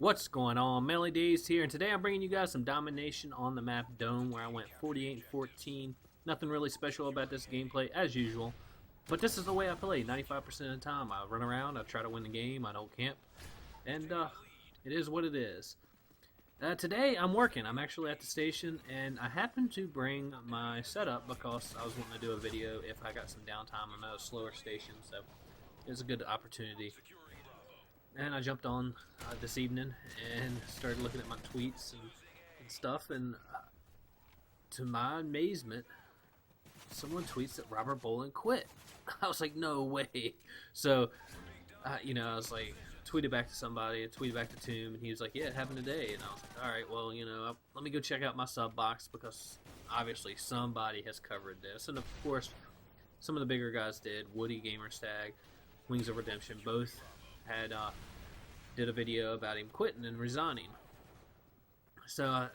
What's going on? Melly Days here, and today I'm bringing you guys some domination on the map Dome, where I went 48-14. Nothing really special about this gameplay, as usual. But this is the way I play, 95% of the time. I run around, I try to win the game, I don't camp. And, it is what it is. Today I'm working. I'm actually at the station, and I happened to bring my setup because I was wanting to do a video if I got some downtime. I'm at a slower station, so it was a good opportunity. And I jumped on this evening and started looking at my tweets and stuff, and to my amazement, someone tweets that Robert Bolin quit. I was like, no way. So, I was like, tweeted back to somebody, tweeted back to Tomb, and he was like, yeah, it happened today. And I was like, all right, well, let me go check out my sub box because obviously somebody has covered this. And of course, some of the bigger guys did. Woody Gamerstag, Wings of Redemption, both had did a video about him quitting and resigning. So I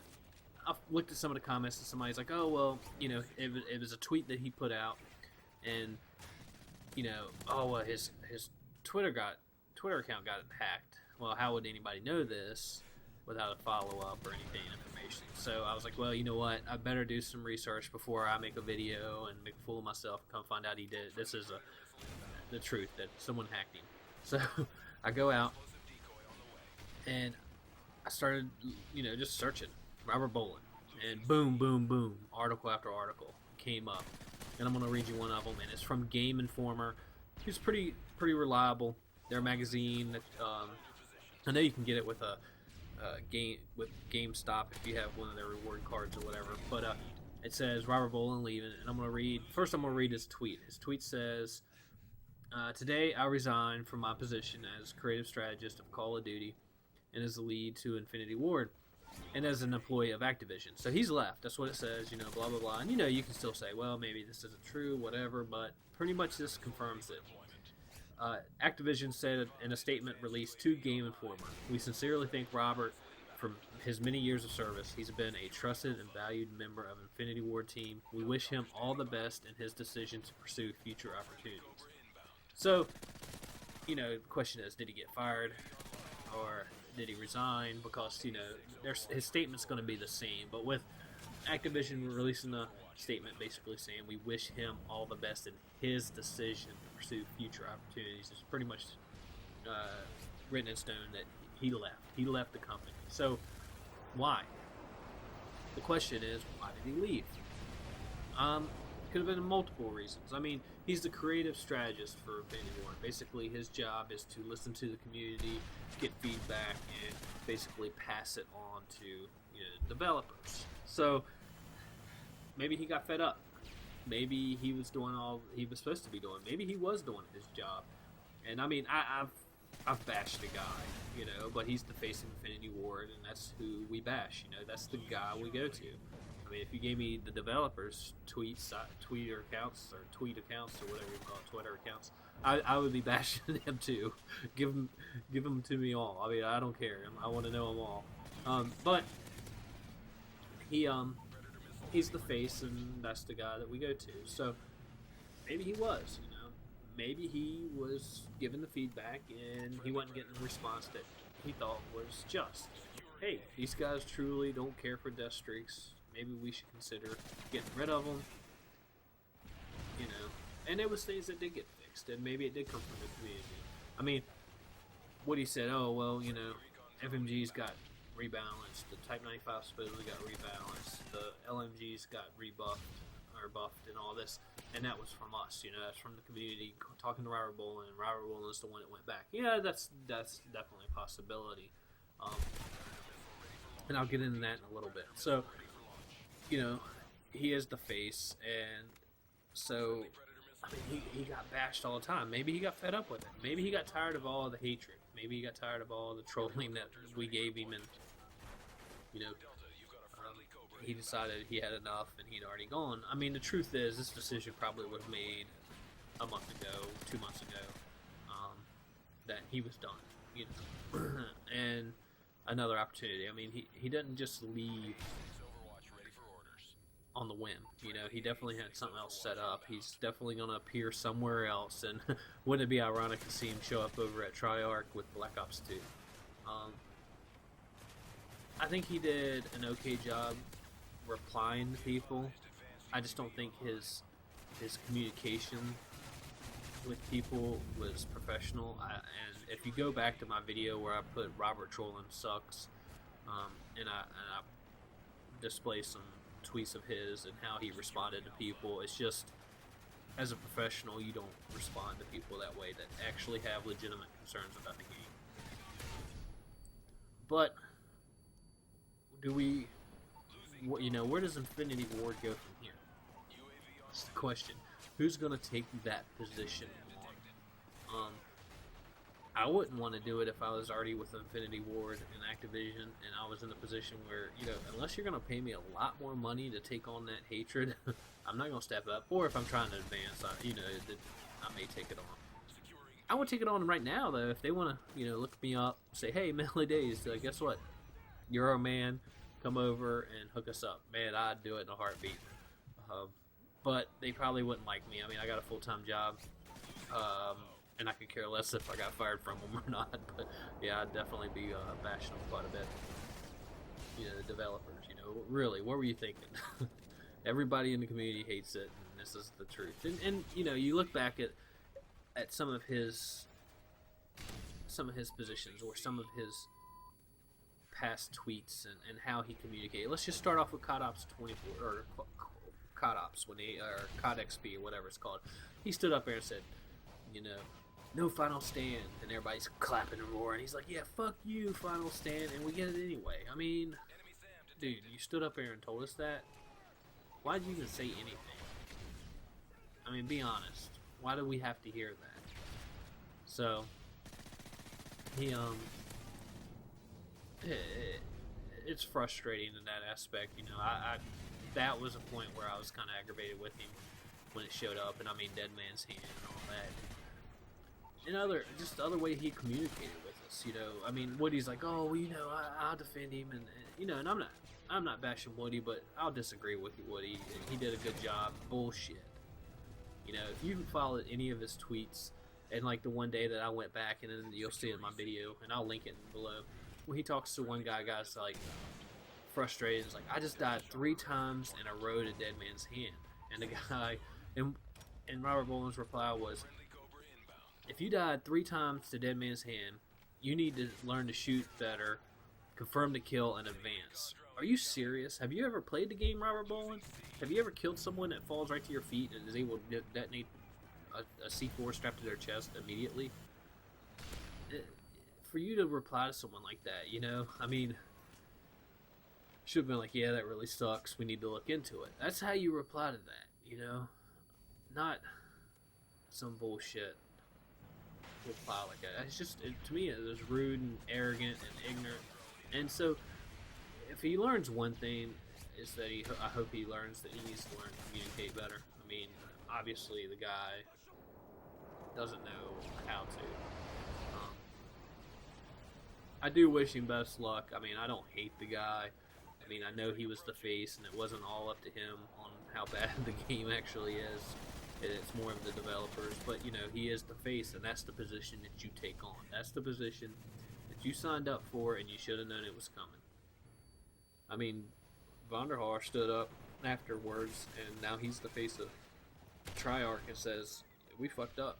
looked at some of the comments, and somebody's like, "Oh well, it was a tweet that he put out, and his Twitter account got hacked. Well, how would anybody know this without a follow up or anything information?" So I was like, "Well, you know what? I better do some research before I make a video and make a fool of myself. Come find out he did it. This is the truth that someone hacked him." So I go out and I started, just searching Robert Bolin, and boom, boom, boom, article after article came up, and I'm gonna read you one of them, and it's from Game Informer. He's pretty reliable. They're a magazine that I know you can get it with a GameStop if you have one of their reward cards or whatever. But it says Robert Bolin leaving, and I'm gonna read his tweet. His tweet says, "Today I resign from my position as creative strategist of Call of Duty and as the lead to Infinity Ward, and as an employee of Activision." So he's left. That's what it says, blah, blah, blah. And, you can still say, well, maybe this isn't true, whatever, but pretty much this confirms it. Activision said in a statement released to Game Informer, "We sincerely thank Robert for his many years of service. He's been a trusted and valued member of Infinity Ward team. We wish him all the best in his decision to pursue future opportunities." So, the question is, did he get fired? Or did he resign? Because his statement's going to be the same, but with Activision releasing a statement basically saying we wish him all the best in his decision to pursue future opportunities, it's pretty much written in stone that he left the company. So why? The question is, why did he leave? Could have been multiple reasons. I mean, he's the creative strategist for Infinity Ward. Basically, his job is to listen to the community, get feedback, and basically pass it on to developers. So maybe he got fed up. Maybe he was doing all he was supposed to be doing. Maybe he was doing his job. And I mean, I've bashed the guy, but he's the face of Infinity Ward, and that's who we bash. That's the guy we go to. I mean, if you gave me the developers' tweet accounts, or whatever you call it, Twitter accounts, I would be bashing them too. Give them to me all. I mean, I don't care. I want to know them all. But he's the face, and that's the guy that we go to. So maybe he was, maybe he was given the feedback and he wasn't getting the response that he thought was just. Hey, these guys truly don't care for death streaks. Maybe we should consider getting rid of them. And it was things that did get fixed, and maybe it did come from the community. I mean, what he said, oh, well, FMG's got rebalanced, the Type 95 supposedly got rebalanced, the LMG's got buffed and all this, and that was from us, that's from the community talking to Robert Bolin, and Robert Bolin is the one that went back. Yeah, that's definitely a possibility. And I'll get into that in a little bit. So, he is the face, and so, I mean, he got bashed all the time. Maybe he got fed up with it. Maybe he got tired of all the hatred. Maybe he got tired of all the trolling that we gave him, and, he decided he had enough, and he'd already gone. I mean, the truth is, this decision probably would have made a month ago, 2 months ago, that he was done, and another opportunity. I mean, he doesn't just leave on the whim. He definitely had something else set up. He's definitely going to appear somewhere else, and wouldn't it be ironic to see him show up over at Treyarch with Black Ops 2? I think he did an okay job replying to people. I just don't think his communication with people was professional. And if you go back to my video where I put Robert Trolling sucks, and I display some tweets of his and how he responded to people, it's just, as a professional, you don't respond to people that way that actually have legitimate concerns about the game. But do we, where does Infinity Ward go from here? That's the question. Who's going to take that position on? I wouldn't want to do it if I was already with Infinity Ward and Activision, and I was in a position where, unless you're going to pay me a lot more money to take on that hatred, I'm not going to step up. Or if I'm trying to advance, I may take it on. I would take it on right now, though, if they want to, look me up, say, hey, Melee Days, guess what? You're our man. Come over and hook us up. Man, I'd do it in a heartbeat. But they probably wouldn't like me. I mean, I got a full-time job, and I could care less if I got fired from them or not. But yeah, I'd definitely be bashing them quite a bit. The developers, really, what were you thinking? Everybody in the community hates it, and this is the truth. And you look back at some of his positions or some of his past tweets and how he communicated. Let's just start off with COD Ops 24 or COD Ops or COD XP or whatever it's called. He stood up there and said, no final stand, and everybody's clapping and roaring. He's like, yeah, fuck you, final stand, and we get it anyway. I mean, dude, you stood up there and told us that. Why did you even say anything? I mean, be honest. Why do we have to hear that? So, he, it's frustrating in that aspect. That was a point where I was kind of aggravated with him when it showed up, and I mean, Dead Man's Hand and all that. And the other way he communicated with us, I mean, Woody's like, oh, well, I'll defend him, and and I'm not bashing Woody, but I'll disagree with you, Woody. He did a good job. Bullshit. If you followed any of his tweets, and like the one day that I went back, and then you'll see it in my video, and I'll link it below, when he talks to one guy's like frustrated. It's like, I just died 3 times in a row to Dead Man's Hand, and the guy, and Robert Boland's reply was, if you died 3 times to Dead Man's Hand, you need to learn to shoot better, confirm the kill, and advance. Are you serious? Have you ever played the game, Robert Boland? Have you ever killed someone that falls right to your feet and is able to detonate a C4 strapped to their chest immediately? For you to reply to someone like that, I mean, should have been like, yeah, that really sucks. We need to look into it. That's how you reply to that, not some bullshit reply like that. It's just, to me, it was rude and arrogant and ignorant. And so, if he learns one thing, is that I hope he learns that he needs to learn to communicate better. I mean, obviously the guy doesn't know how to. I do wish him best luck. I mean, I don't hate the guy. I mean, I know he was the face, and it wasn't all up to him on how bad the game actually is. It's more of the developers, but he is the face, and that's the position that you take on. That's the position that you signed up for, and you should have known it was coming. I mean, Vonderhaar stood up afterwards, and now he's the face of Treyarch and says, we fucked up.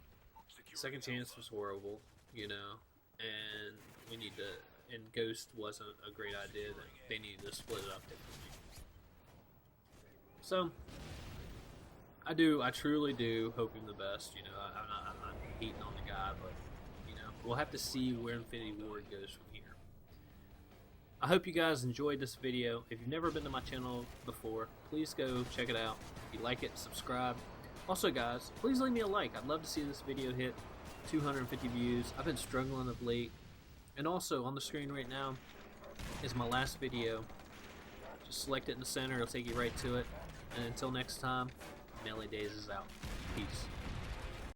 Second Chance was horrible, and we need to, and Ghost wasn't a great idea, that they needed to split it up differently. So, I truly do hope him the best. I'm not hating on the guy, but we'll have to see where Infinity Ward goes from here. I hope you guys enjoyed this video. If you've never been to my channel before, please go check it out. If you like it, subscribe. Also, guys, please leave me a like. I'd love to see this video hit 250 views. I've been struggling of late. And also, on the screen right now is my last video. Just select it in the center. It'll take you right to it. And until next time, Melee Days is out. Peace.